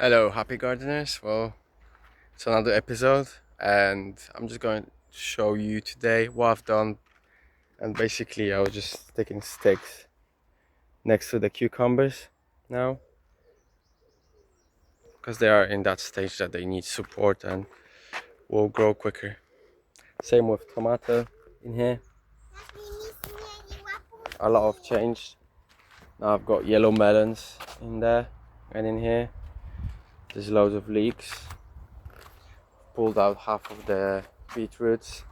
Hello, happy gardeners. Well, it's another episode, and I'm just going to show you today what I've done. And basically, I was just sticking sticks next to the cucumbers now because they are in that stage that they need support and will grow quicker. Same with tomato in here. A lot of change. Now I've got yellow melons in there, and in here there's loads of leeks. Pulled out half of the beetroots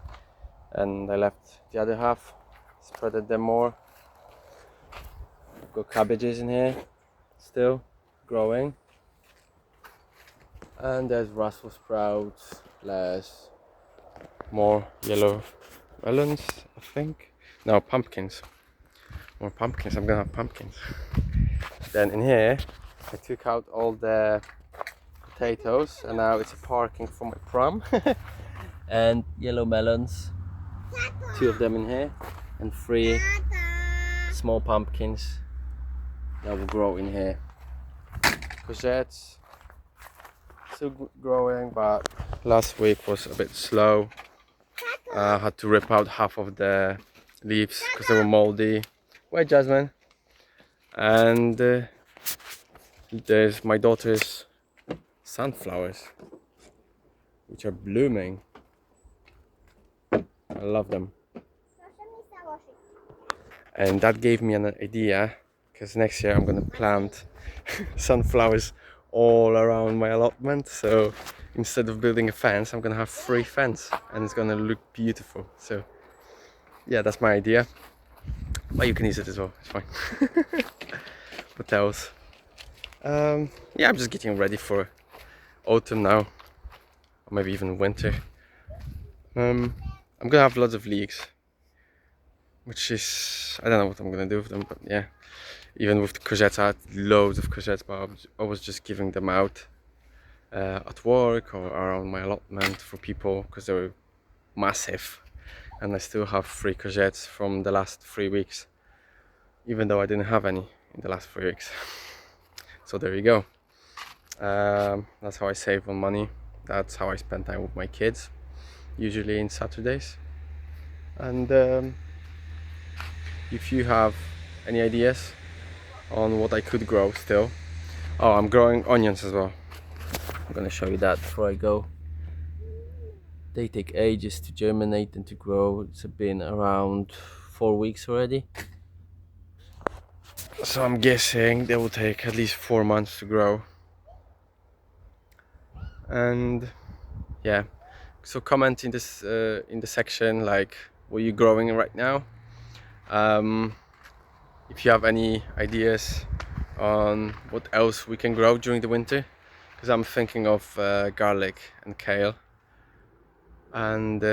and I left the other half, spreaded them more. I've got cabbages in here still growing, and there's Brussels sprouts, less more yellow melons, I think. No, pumpkins. More pumpkins. I'm gonna have pumpkins. Then in here I took out all the potatoes and now it's a parking for my pram. And yellow melons, 2 of them in here, and 3 small pumpkins that will grow in here. Courgettes still growing, but last week was a bit slow. I had to rip out half of the leaves because they were moldy. Wait, Jasmine. And there's my daughter's sunflowers, which are blooming. I love them. And that gave me an idea, because next year I'm gonna plant sunflowers all around my allotment. So instead of building a fence, I'm gonna have 3 fence and it's gonna look beautiful. So yeah, that's my idea, but you can use it as well, it's fine. What else? Yeah, I'm just getting ready for autumn now, or maybe even winter. I'm gonna have lots of leeks, which is, I don't know what I'm gonna do with them, but yeah. Even with the courgettes, I had loads of courgettes, but I was just giving them out at work or around my allotment for people because they were massive. And I still have 3 courgettes from the last 3 weeks, even though I didn't have any in the last 3 weeks. So there you go. That's how I save on money. That's how I spend time with my kids, usually in Saturdays. And if you have any ideas on what I could grow still. Oh, I'm growing onions as well. I'm gonna show you that before I go. They take ages to germinate and to grow. It's been around 4 weeks already. So I'm guessing they will take at least 4 months to grow. And yeah, so comment in this in the section like what you're growing right now. If you have any ideas on what else we can grow during the winter, because I'm thinking of garlic and kale and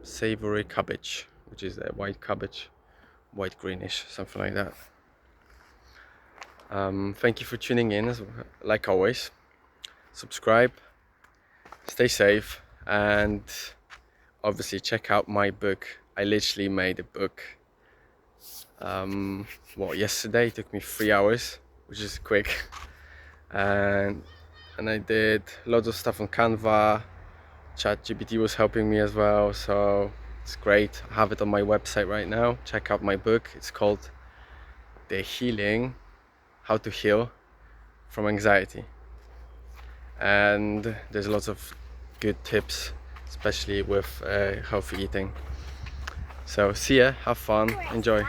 savory cabbage, which is the white cabbage, white greenish, something like that. Thank you for tuning in, like always. Subscribe, stay safe, and obviously check out my book. I literally made a book yesterday. It took me 3 hours, which is quick, and I did loads of stuff on Canva. ChatGPT was helping me as well, so it's great. I have it on my website right now. Check out my book. It's called How to Heal from Anxiety, and there's lots of good tips, especially with healthy eating. So see ya, have fun, enjoy.